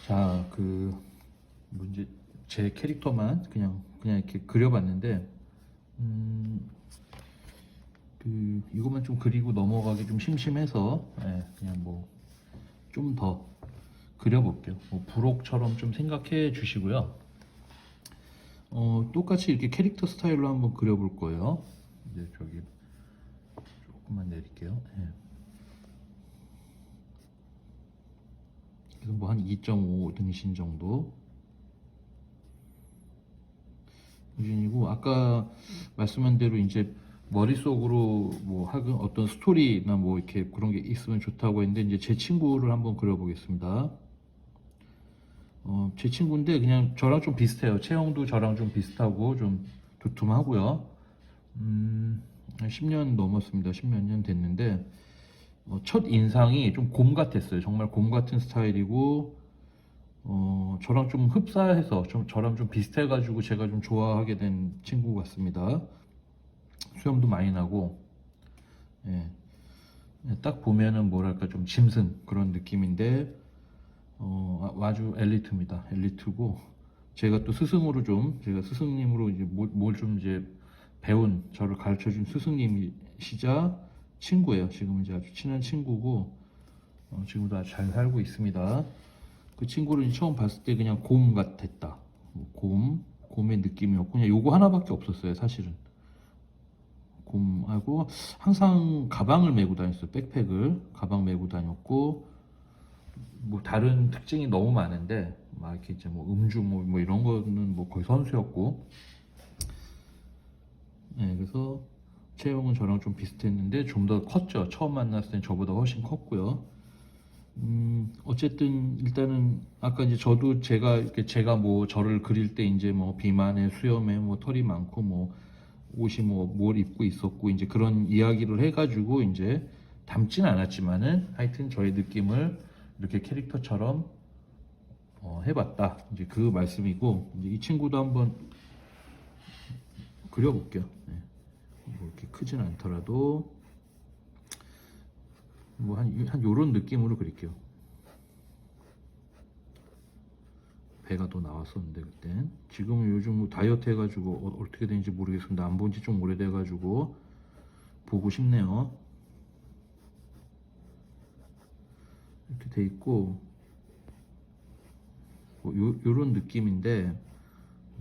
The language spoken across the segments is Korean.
자, 뭐 이제 제 캐릭터만 그냥 이렇게 그려봤는데, 음, 이것만 좀 그리고 넘어가기 좀 심심해서, 그냥 뭐 좀 더 그려볼게요. 뭐 부록처럼 좀 생각해 주시고요. 똑같이 이렇게 캐릭터 스타일로 한번 그려볼 거예요. 이제 저기 조금만 내릴게요. 예. 그래서 뭐 한 2.5 등신 정도 수준이고, 아까 말씀한 대로 이제 머릿속으로 뭐 하긴 어떤 스토리나 뭐 이렇게 그런 게 있으면 좋다고 했는데, 이제 제 친구를 한번 그려보겠습니다. 제 친구인데 그냥 저랑 좀 비슷해요. 체형도 저랑 좀 비슷하고 좀 두툼하고요. 한 10년 넘었습니다. 10몇 년 됐는데, 첫 인상이 좀 곰 같았어요. 정말 곰 같은 스타일이고, 저랑 좀 흡사해서 저랑 좀 비슷해가지고 제가 좀 좋아하게 된 친구 같습니다. 수염도 많이 나고, 예. 딱 보면은 뭐랄까 좀 짐승 그런 느낌인데, 아주 엘리트입니다. 엘리트고, 제가 또 스승으로 좀, 제가 스승님으로 이제 뭘 좀 이제 배운, 저를 가르쳐 준 스승님이시자 친구예요. 지금 이제 아주 친한 친구고, 지금도 아주 잘 살고 있습니다. 그 친구를 이제 처음 봤을 때 그냥 곰 같았다. 뭐 곰의 느낌이었고, 그냥 요거 하나밖에 없었어요, 사실은. 곰하고 항상 가방을 메고 다녔어요. 백팩을 가방 메고 다녔고, 뭐 다른 특징이 너무 많은데 막 이렇게 이제 뭐 음주 뭐 이런 거는 뭐 거의 선수였고, 그래서 체형은 저랑 좀 비슷했는데 좀 더 컸죠. 처음 만났을 땐 저보다 훨씬 컸고요. 어쨌든 일단은 아까 이제 저도 제가 뭐 저를 그릴 때 이제 뭐 비만에 수염에 뭐 털이 많고 뭐 옷이 뭐 뭘 입고 있었고 이제 그런 이야기를 해가지고 이제 담진 않았지만은 하여튼 저의 느낌을 이렇게 캐릭터처럼 해봤다. 이제 그 말씀이고, 이제 이 친구도 한번 그려볼게요. 뭐 이렇게 크진 않더라도 뭐 한 요런 느낌으로 그릴게요. 배가 더 나왔었는데 그땐. 지금은 요즘 뭐 다이어트 해가지고 어떻게 되는지 모르겠습니다. 안 본 지 좀 오래돼가지고 보고 싶네요. 이렇게 돼 있고, 뭐 요런 느낌인데,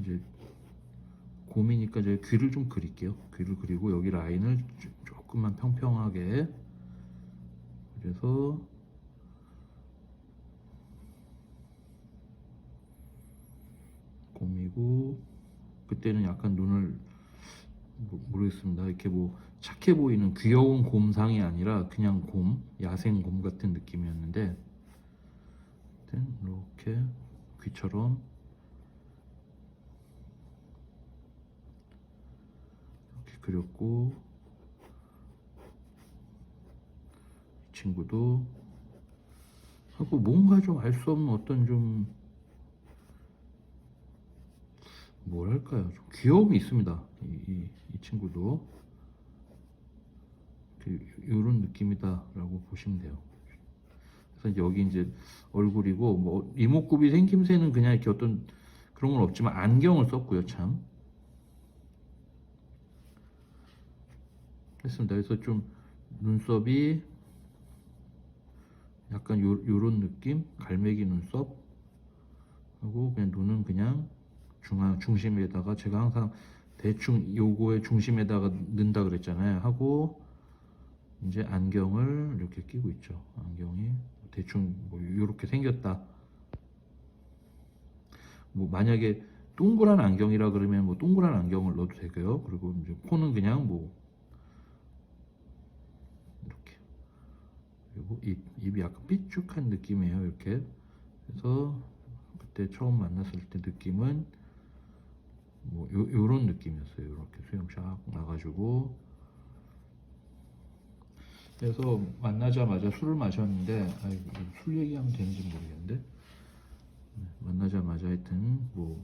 이제 곰이니까 제가 귀를 좀 그릴게요. 귀를 그리고 여기 라인을 조금만 평평하게. 그래서 곰이고, 그때는 약간 눈을 모르겠습니다. 이렇게 뭐 착해 보이는 귀여운 곰상이 아니라 그냥 곰, 야생 곰 같은 느낌이었는데, 이렇게 귀처럼 이렇게 그렸고, 이 친구도 하고 뭔가 좀 알 수 없는 어떤 좀 뭐랄까요, 좀 귀여움이 있습니다. 이 친구도 이런 느낌이다라고 보시면 돼요. 그래서 여기 이제 얼굴이고, 뭐 이목구비 생김새는 그냥 이렇게 어떤 그런 건 없지만 안경을 썼고요, 참 했습니다. 그래서 좀 눈썹이 약간 요런 느낌, 갈매기 눈썹 하고, 그냥 눈은 그냥 중심에다가, 제가 항상 대충 요거의 중심에다가 넣는다 그랬잖아요. 하고 이제 안경을 이렇게 끼고 있죠. 안경이 대충 뭐 이렇게 생겼다. 뭐 만약에 동그란 안경이라 그러면 뭐 동그란 안경을 넣어도 되고요. 그리고 이제 코는 그냥 뭐 이렇게. 그리고 입이 약간 삐죽한 느낌이에요. 이렇게. 그래서 그때 처음 만났을 때 느낌은 뭐 요런 느낌이었어요. 이렇게 수염 샥 나가지고. 그래서 만나자마자 술을 마셨는데, 술 얘기하면 되는지 모르겠는데, 만나자마자 하여튼 뭐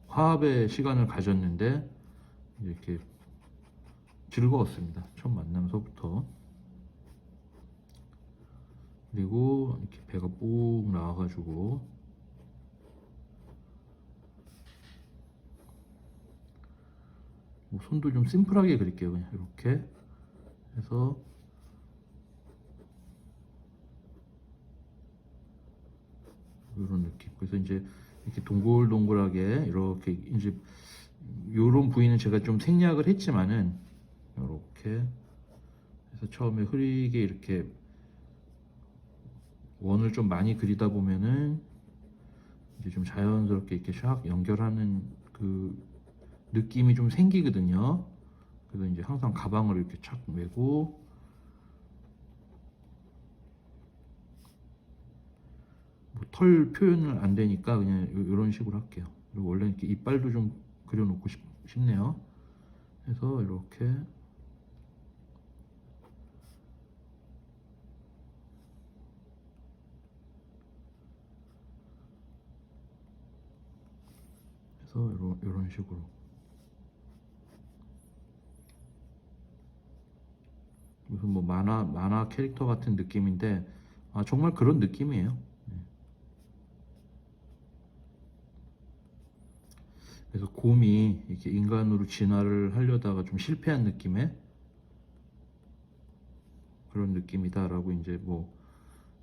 화합의 시간을 가졌는데 이렇게 즐거웠습니다. 처음 만나면서부터. 그리고 이렇게 배가 쭉 나와가지고 뭐 손도 좀 심플하게 그릴게요. 그냥 이렇게 해서 이런 느낌. 그래서 이제 이렇게 동글동글하게 이렇게 이제 요런 부위는 제가 좀 생략을 했지만은 이렇게 해서 처음에 흐리게 이렇게 원을 좀 많이 그리다 보면은 이제 좀 자연스럽게 이렇게 샥 연결하는 그 느낌이 좀 생기거든요. 그래서 이제 항상 가방을 이렇게 착 메고 뭐 털 표현을 안 되니까 그냥 이런 식으로 할게요. 그리고 원래 이렇게 이빨도 좀 그려놓고 싶네요. 해서 이렇게 해서 이런 식으로 무슨 뭐 만화 캐릭터 같은 느낌인데 정말 그런 느낌이에요. 그래서 곰이 이렇게 인간으로 진화를 하려다가 좀 실패한 느낌의 그런 느낌이다라고 이제 뭐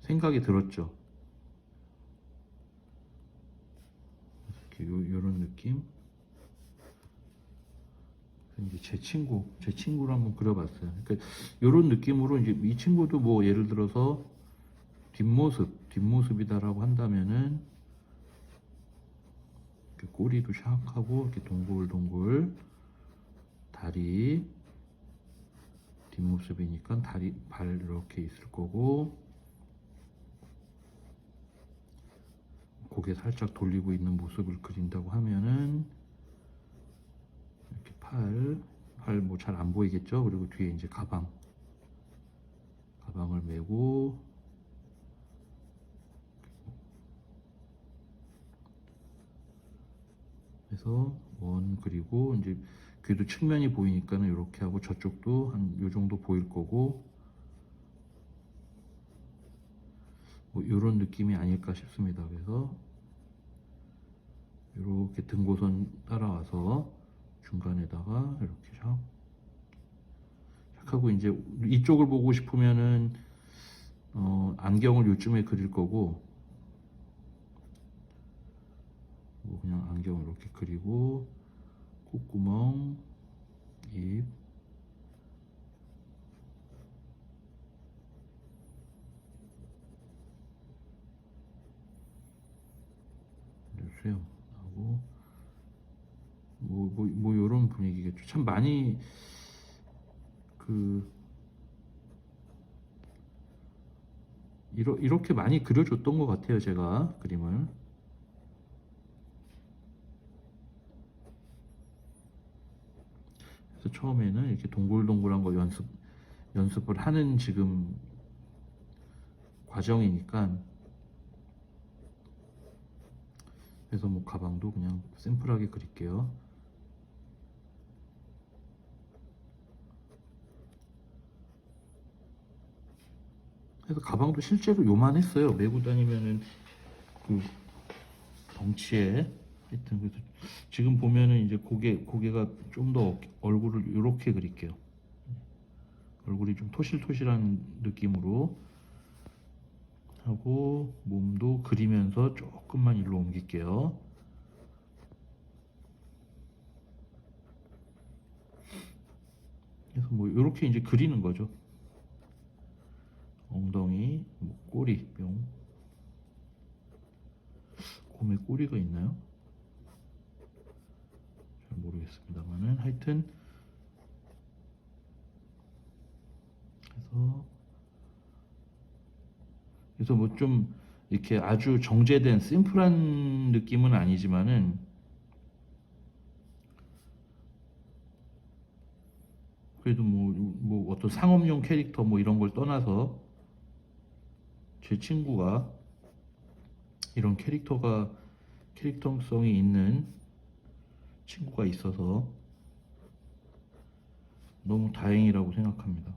생각이 들었죠. 이렇게 요런 느낌. 이제 제 친구를 한번 그려봤어요. 그러니까 요런 느낌으로 이제 이 친구도 뭐 예를 들어서 뒷모습이다라고 한다면은 이렇게 꼬리도 샥하고 이렇게 동글동글 다리 뒷모습이니까 다리 발 이렇게 있을 거고 고개 살짝 돌리고 있는 모습을 그린다고 하면은 이렇게 팔 뭐 잘 안 보이겠죠? 그리고 뒤에 이제 가방을 메고 해서 원 그리고 이제 귀도 측면이 보이니까는 이렇게 하고 저쪽도 한 요 정도 보일 거고 뭐 이런 느낌이 아닐까 싶습니다. 그래서 이렇게 등고선 따라와서 중간에다가 이렇게 샥 하고 이제 이쪽을 보고 싶으면은 안경을 요쯤에 그릴 거고 뭐 그냥 안경을 이렇게 그리고 콧구멍, 입 수염 하고 뭐 이런 분위기겠죠. 참 많이 그 이렇게 많이 그려줬던 것 같아요. 제가 그림을. 그래서 처음에는 이렇게 동글동글한 거 연습을 하는 지금 과정이니까 그래서 뭐 가방도 그냥 심플하게 그릴게요. 그래서 가방도 실제로 요만했어요. 메고 다니면은 그 덩치에 하여튼 그래서 지금 보면은 이제 고개가 좀 더 얼굴을 이렇게 그릴게요. 얼굴이 좀 토실토실한 느낌으로 하고 몸도 그리면서 조금만 일로 옮길게요. 그래서 뭐 이렇게 이제 그리는 거죠. 엉덩이, 뭐 꼬리, 뿅. 곰에 꼬리가 있나요? 잘 모르겠습니다만은 하여튼 그래서 뭐 좀 이렇게 아주 정제된 심플한 느낌은 아니지만은 그래도 뭐 어떤 상업용 캐릭터 뭐 이런 걸 떠나서 제 친구가 이런 캐릭터성이 있는 친구가 있어서 너무 다행이라고 생각합니다.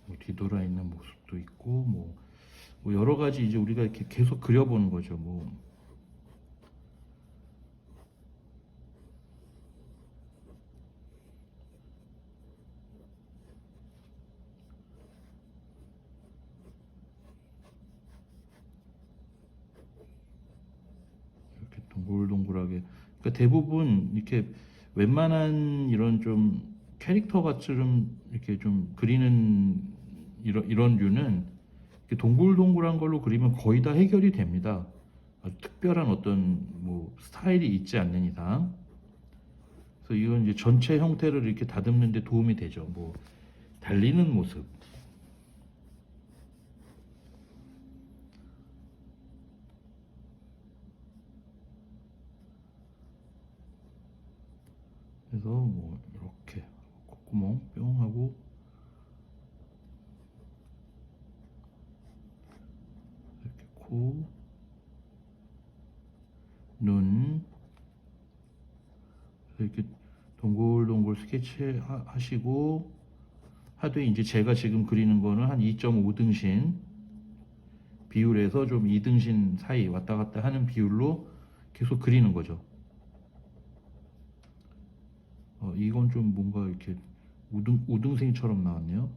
뭐 뒤돌아 있는 모습도 있고 뭐 여러 가지 이제 우리가 이렇게 계속 그려보는 거죠. 뭐 이렇게 동글동글하게 그러니까 대부분 이렇게 웬만한 이런 좀 캐릭터 같처럼 이렇게 좀 그리는 이런 류는 이렇게 동글동글한 걸로 그리면 거의 다 해결이 됩니다. 아주 특별한 어떤 뭐 스타일이 있지 않는 이상. 그래서 이건 이제 전체 형태를 이렇게 다듬는 데 도움이 되죠. 뭐 달리는 모습. 그래서 뭐 이렇게 콧구멍 뿅 하고 이렇게 코, 눈 이렇게 동글동글 스케치 하시고 하되 이제 제가 지금 그리는 거는 한 2.5등신 비율에서 좀 2등신 사이 왔다 갔다 하는 비율로 계속 그리는 거죠. 이건 좀 뭔가 이렇게 우등생처럼 나왔네요.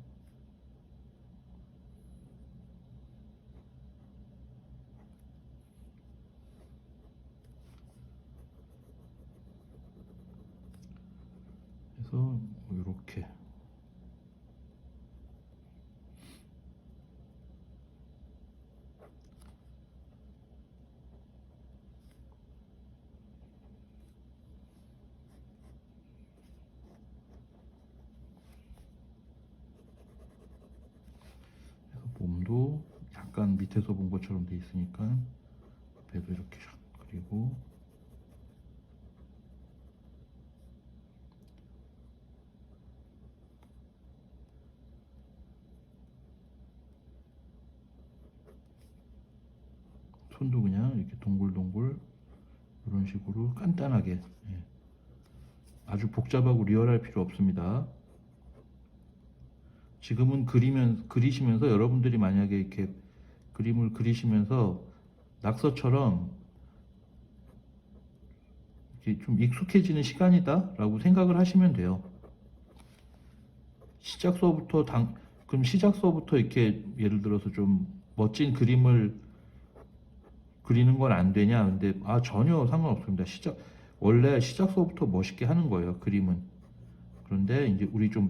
그래서 이렇게 몸도 약간 밑에서 본 것처럼 돼 있으니까 배도 이렇게 샥 그리고 손도 그냥 이렇게 동글동글 이런 식으로 간단하게 아주 복잡하고 리얼할 필요 없습니다. 지금은 그리시면서 여러분들이 만약에 이렇게 그림을 그리시면서 낙서처럼 이렇게 좀 익숙해지는 시간이다 라고 생각을 하시면 돼요. 그럼 시작서부터 이렇게 예를 들어서 좀 멋진 그림을 그리는 건 안 되냐? 근데 전혀 상관없습니다. 원래 시작서부터 멋있게 하는 거예요, 그림은. 그런데 이제 우리 좀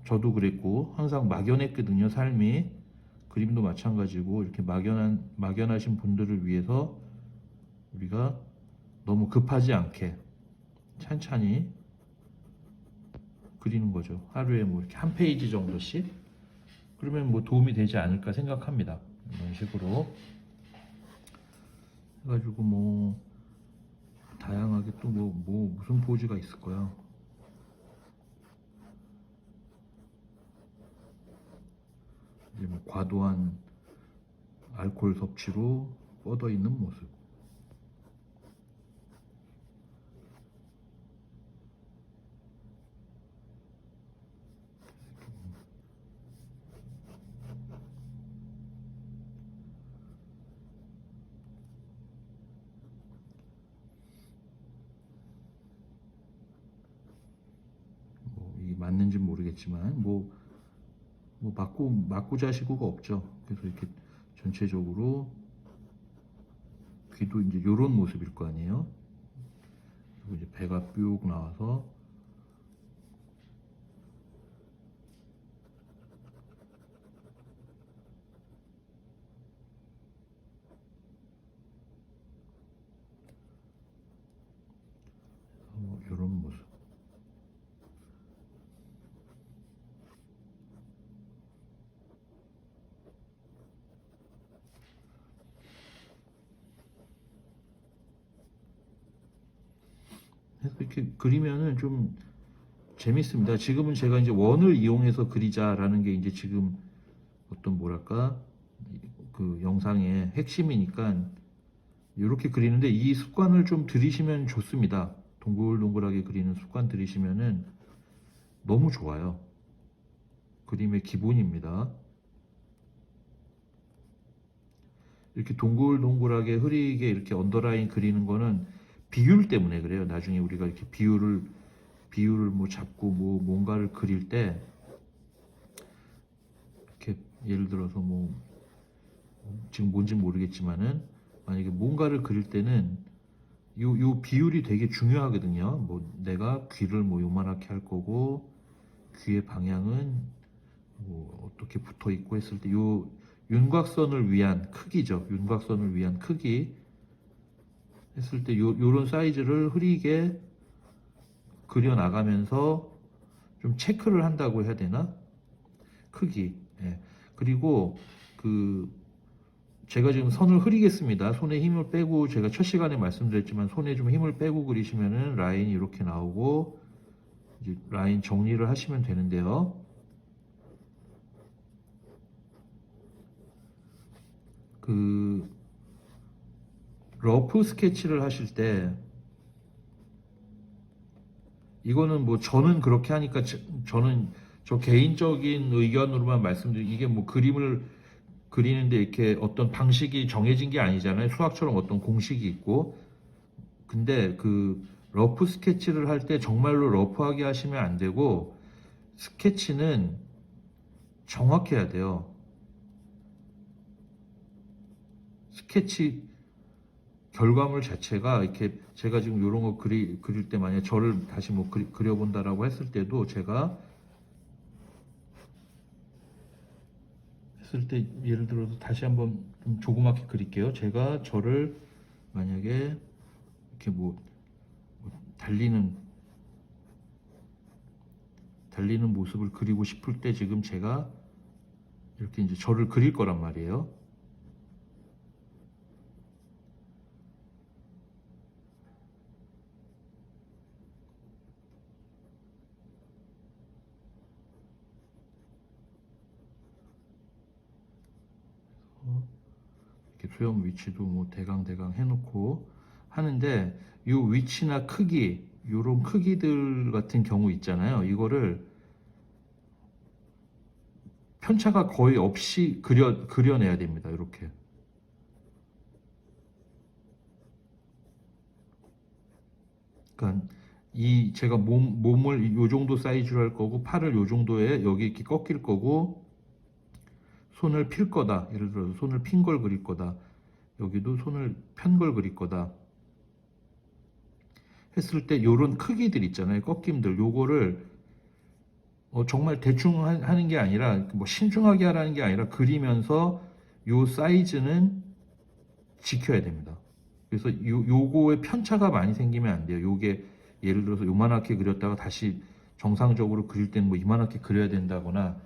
저도 그랬고 항상 막연했거든요, 삶이. 그림도 마찬가지고 이렇게 막연하신 분들을 위해서 우리가 너무 급하지 않게 찬찬히 그리는 거죠. 하루에 뭐 이렇게 한 페이지 정도씩. 그러면 뭐 도움이 되지 않을까 생각합니다. 이런 식으로 해가지고 뭐 다양하게 또 무슨 포즈가 있을까요? 이제 뭐 과도한 알코올 섭취로 뻗어 있는 모습. 뭐 이게 맞는지 모르겠지만 뭐 맞고 자시고가 없죠. 그래서 이렇게 전체적으로 귀도 이제 요런 모습일 거 아니에요. 그리고 이제 배가 쭉 나와서 요런 모습. 그래서 이렇게 그리면은 좀 재밌습니다. 지금은 제가 이제 원을 이용해서 그리자라는 게 이제 지금 어떤 뭐랄까 그 영상의 핵심이니까 이렇게 그리는데 이 습관을 좀 들이시면 좋습니다. 동글동글하게 그리는 습관 들이시면은 너무 좋아요. 그림의 기본입니다. 이렇게 동글동글하게 흐리게 이렇게 언더라인 그리는 거는 비율 때문에 그래요. 나중에 우리가 이렇게 비율을 뭐 잡고 뭐 뭔가를 그릴 때 이렇게 예를 들어서 뭐 지금 뭔지 모르겠지만은 만약에 뭔가를 그릴 때는 요 비율이 되게 중요하거든요. 뭐 내가 귀를 뭐 요만하게 할 거고 귀의 방향은 뭐 어떻게 붙어 있고 했을 때 요 윤곽선을 위한 크기죠. 윤곽선을 위한 크기 했을 때 요런 사이즈를 흐리게 그려 나가면서 좀 체크를 한다고 해야 되나? 크기. 예. 그리고 그 제가 지금 선을 흐리겠습니다. 손에 힘을 빼고 제가 첫 시간에 말씀드렸지만 손에 좀 힘을 빼고 그리시면은 라인이 이렇게 나오고 이제 라인 정리를 하시면 되는데요. 그 러프 스케치를 하실 때 이거는 뭐 저는 그렇게 하니까 저는 저 개인적인 의견으로만 말씀드리고 이게 뭐 그림을 그리는데 이렇게 어떤 방식이 정해진 게 아니잖아요. 수학처럼 어떤 공식이 있고. 근데 그 러프 스케치를 할 때 정말로 러프하게 하시면 안 되고 스케치는 정확해야 돼요. 스케치 결과물 자체가 이렇게 제가 지금 이런 거 그릴 때 만약에 저를 다시 뭐 그려본다라고 했을 때도 제가 했을 때 예를 들어서 다시 한번 좀 조그맣게 그릴게요. 제가 저를 만약에 이렇게 뭐 달리는 모습을 그리고 싶을 때 지금 제가 이렇게 이제 저를 그릴 거란 말이에요. 이렇게 수염 위치도 뭐 대강 해놓고 하는데 이 위치나 크기 요런 크기들 같은 경우 있잖아요. 이거를 편차가 거의 없이 그려내야 됩니다. 이렇게. 그러니까 이 제가 몸을 요 정도 사이즈로 할 거고 팔을 요 정도에 여기 이렇게 꺾일 거고 손을 필 거다. 예를 들어서 손을 핀 걸 그릴 거다. 여기도 손을 편 걸 그릴 거다. 했을 때 요런 크기들 있잖아요. 꺾임들 요거를 정말 대충 하는 게 아니라 뭐 신중하게 하라는 게 아니라 그리면서 요 사이즈는 지켜야 됩니다. 그래서 요거에 편차가 많이 생기면 안 돼요. 요게 예를 들어서 요만하게 그렸다가 다시 정상적으로 그릴 때는 뭐 이만하게 그려야 된다거나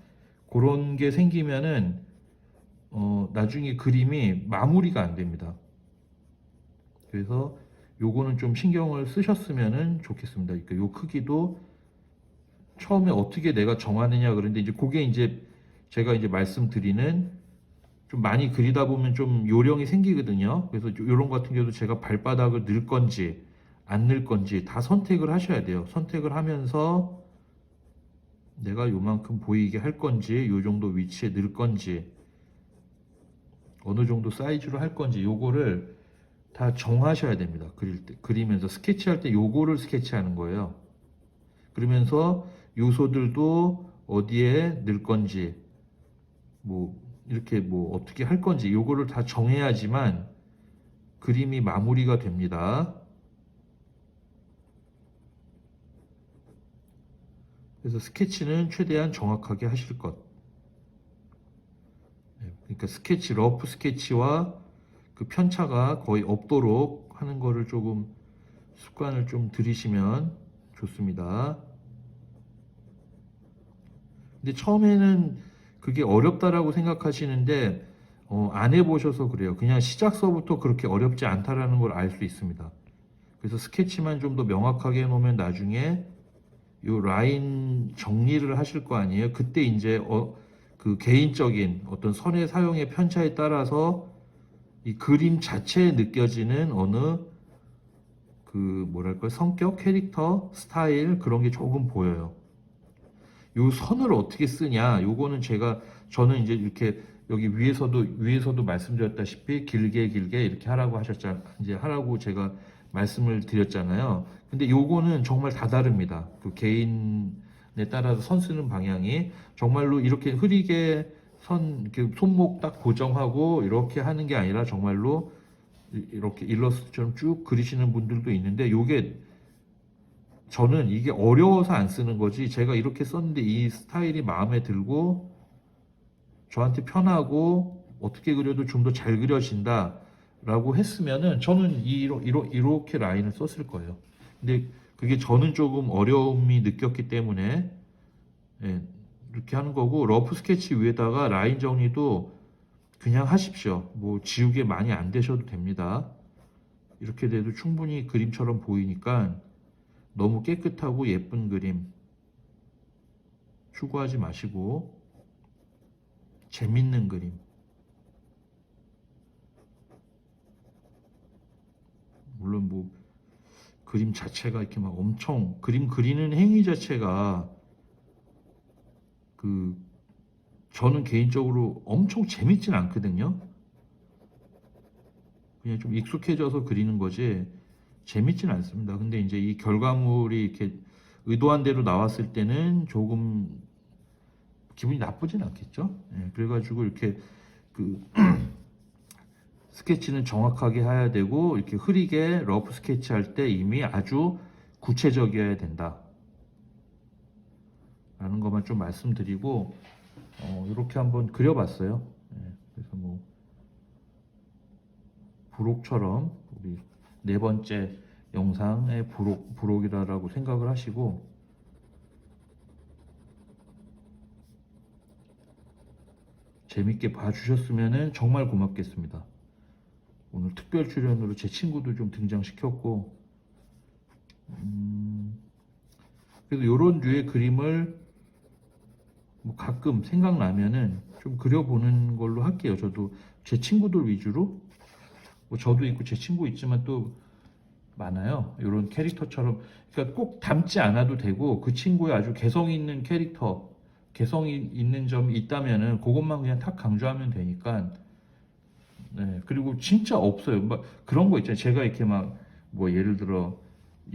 그런 게 생기면은 나중에 그림이 마무리가 안 됩니다. 그래서 요거는 좀 신경을 쓰셨으면 좋겠습니다. 그러니까 요 크기도 처음에 어떻게 내가 정하느냐 그런데 이제 그게 이제 제가 이제 말씀드리는 좀 많이 그리다 보면 좀 요령이 생기거든요. 그래서 요런 같은 경우도 제가 발바닥을 넣을 건지 안 넣을 건지 다 선택을 하셔야 돼요. 선택을 하면서 내가 요만큼 보이게 할 건지 요 정도 위치에 넣을 건지 어느 정도 사이즈로 할 건지 요거를 다 정하셔야 됩니다. 그릴 때 그리면서 스케치할 때 요거를 스케치하는 거예요. 그러면서 요소들도 어디에 넣을 건지 뭐 이렇게 뭐 어떻게 할 건지 요거를 다 정해야지만 그림이 마무리가 됩니다. 그래서 스케치는 최대한 정확하게 하실 것. 그러니까 스케치, 러프 스케치와 그 편차가 거의 없도록 하는 거를 조금 습관을 좀 들이시면 좋습니다. 근데 처음에는 그게 어렵다라고 생각하시는데 안 해보셔서 그래요. 그냥 시작서부터 그렇게 어렵지 않다라는 걸 알 수 있습니다. 그래서 스케치만 좀 더 명확하게 해놓으면 나중에 요 라인 정리를 하실 거 아니에요. 그때 이제 그 개인적인 어떤 선의 사용의 편차에 따라서 이 그림 자체에 느껴지는 어느 그 뭐랄까 성격, 캐릭터, 스타일 그런 게 조금 보여요. 요 선을 어떻게 쓰냐, 요거는 저는 이제 이렇게 여기 위에서도 말씀드렸다시피 길게 길게 이렇게 하라고 이제 하라고 제가 말씀을 드렸잖아요. 근데 요거는 정말 다 다릅니다. 그 개인에 따라서 선 쓰는 방향이 정말로 이렇게 흐리게 이렇게 손목 딱 고정하고 이렇게 하는 게 아니라 정말로 이렇게 일러스트처럼 쭉 그리시는 분들도 있는데, 요게 저는 이게 어려워서 안 쓰는 거지, 제가 이렇게 썼는데 이 스타일이 마음에 들고 저한테 편하고 어떻게 그려도 좀 더 잘 그려진다 라고 했으면은 저는 이렇게 라인을 썼을 거예요. 근데 그게 저는 조금 어려움이 느꼈기 때문에, 예, 이렇게 하는 거고, 러프 스케치 위에다가 라인 정리도 그냥 하십시오. 뭐 지우개 많이 안 되셔도 됩니다. 이렇게 돼도 충분히 그림처럼 보이니까 너무 깨끗하고 예쁜 그림 추구하지 마시고 재밌는 그림, 물론 뭐 그림 자체가 이렇게 막 엄청, 그림 그리는 행위 자체가 그 저는 개인적으로 엄청 재밌진 않거든요. 그냥 좀 익숙해져서 그리는 거지 재밌진 않습니다. 근데 이제 이 결과물이 이렇게 의도한 대로 나왔을 때는 조금 기분이 나쁘진 않겠죠. 예, 그래가지고 이렇게 그 스케치는 정확하게 해야 되고, 이렇게 흐리게 러프 스케치 할 때 이미 아주 구체적이어야 된다 라는 것만 좀 말씀드리고, 이렇게 한번 그려봤어요. 예, 그래서 뭐 부록처럼 우리 네 번째 영상의 부록이라고 생각을 하시고, 재밌게 봐주셨으면 정말 고맙겠습니다. 오늘 특별 출연으로 제 친구도 좀 등장시켰고, 그래도 이런 류의 그림을 뭐 가끔 생각나면은 좀 그려보는 걸로 할게요. 저도 제 친구들 위주로, 뭐 저도 있고 제 친구 있지만 또 많아요. 이런 캐릭터처럼. 그러니까 꼭 닮지 않아도 되고, 그 친구의 아주 개성 있는 캐릭터, 개성이 있는 점이 있다면은 그것만 그냥 탁 강조하면 되니까. 네, 그리고 진짜 없어요. 막 그런 거 있잖아요. 제가 이렇게 막 뭐 예를 들어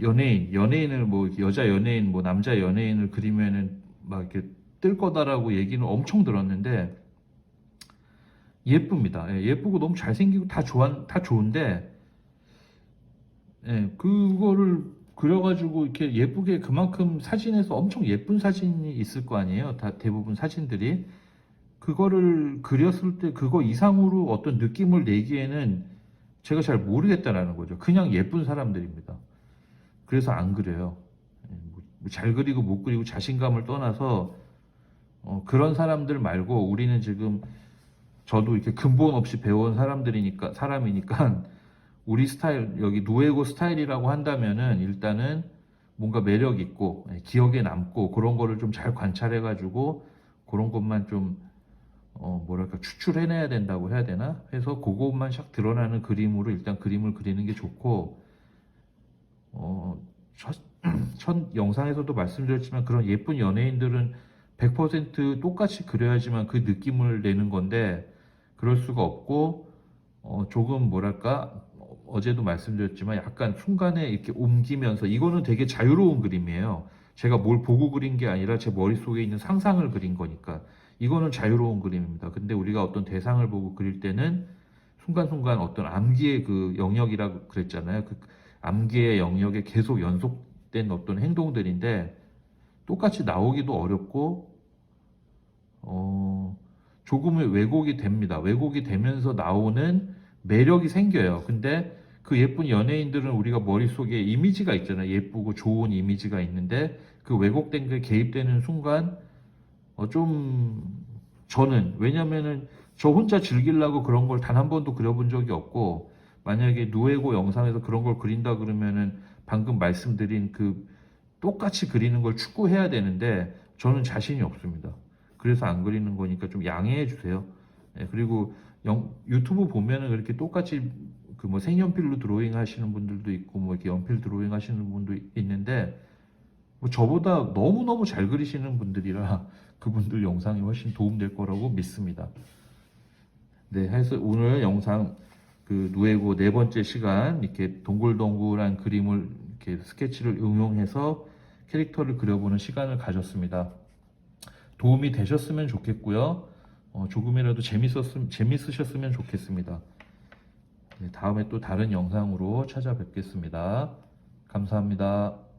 연예인을 뭐 여자 연예인, 뭐 남자 연예인을 그리면은 막 이렇게 뜰 거다라고 얘기는 엄청 들었는데, 예쁩니다. 예, 예쁘고 너무 잘생기고 다 좋은데, 예, 그거를 그려가지고 이렇게 예쁘게, 그만큼 사진에서 엄청 예쁜 사진이 있을 거 아니에요. 다 대부분 사진들이. 그거를 그렸을 때 그거 이상으로 어떤 느낌을 내기에는 제가 잘 모르겠다라는 거죠. 그냥 예쁜 사람들입니다. 그래서 안 그려요. 예, 뭐잘 그리고 못 그리고 자신감을 떠나서, 그런 사람들 말고, 우리는 지금 저도 이렇게 근본 없이 배운 사람이니까 우리 스타일, 여기 노에고 스타일이라고 한다면은 일단은 뭔가 매력 있고, 예, 기억에 남고 그런 거를 좀 잘 관찰해 가지고 그런 것만 좀 뭐랄까 추출해내야 된다고 해야 되나 해서, 그것만 샥 드러나는 그림으로 일단 그림을 그리는 게 좋고, 어, 첫, 첫 영상에서도 말씀드렸지만 그런 예쁜 연예인들은 100% 똑같이 그려야지만 그 느낌을 내는 건데, 그럴 수가 없고, 조금 뭐랄까, 어제도 말씀드렸지만 약간 순간에 이렇게 옮기면서, 이거는 되게 자유로운 그림이에요. 제가 뭘 보고 그린 게 아니라 제 머릿속에 있는 상상을 그린 거니까 이거는 자유로운 그림입니다. 근데 우리가 어떤 대상을 보고 그릴 때는 순간순간 어떤 암기의 그 영역이라고 그랬잖아요. 그 암기의 영역에 계속 연속된 어떤 행동들인데, 똑같이 나오기도 어렵고, 조금의 왜곡이 됩니다. 왜곡이 되면서 나오는 매력이 생겨요. 근데 그 예쁜 연예인들은 우리가 머릿속에 이미지가 있잖아요. 예쁘고 좋은 이미지가 있는데, 그 왜곡된 게 개입되는 순간, 좀, 저는, 왜냐면은 저 혼자 즐기려고 그런 걸 단 한 번도 그려본 적이 없고, 만약에 누에고 영상에서 그런 걸 그린다 그러면은 방금 말씀드린 그 똑같이 그리는 걸 추구해야 되는데, 저는 자신이 없습니다. 그래서 안 그리는 거니까 좀 양해해 주세요. 예, 그리고 유튜브 보면은 그렇게 똑같이 그 뭐 색연필로 드로잉 하시는 분들도 있고, 뭐 이렇게 연필 드로잉 하시는 분도 있는데, 뭐 저보다 너무너무 잘 그리시는 분들이라 그분들 영상이 훨씬 도움될 거라고 믿습니다. 네, 해서 오늘 영상 그 누에고 네 번째 시간 이렇게 동글동글한 그림을 이렇게 스케치를 응용해서 캐릭터를 그려보는 시간을 가졌습니다. 도움이 되셨으면 좋겠고요. 조금이라도 재밌으셨으면 좋겠습니다. 네, 다음에 또 다른 영상으로 찾아뵙겠습니다. 감사합니다.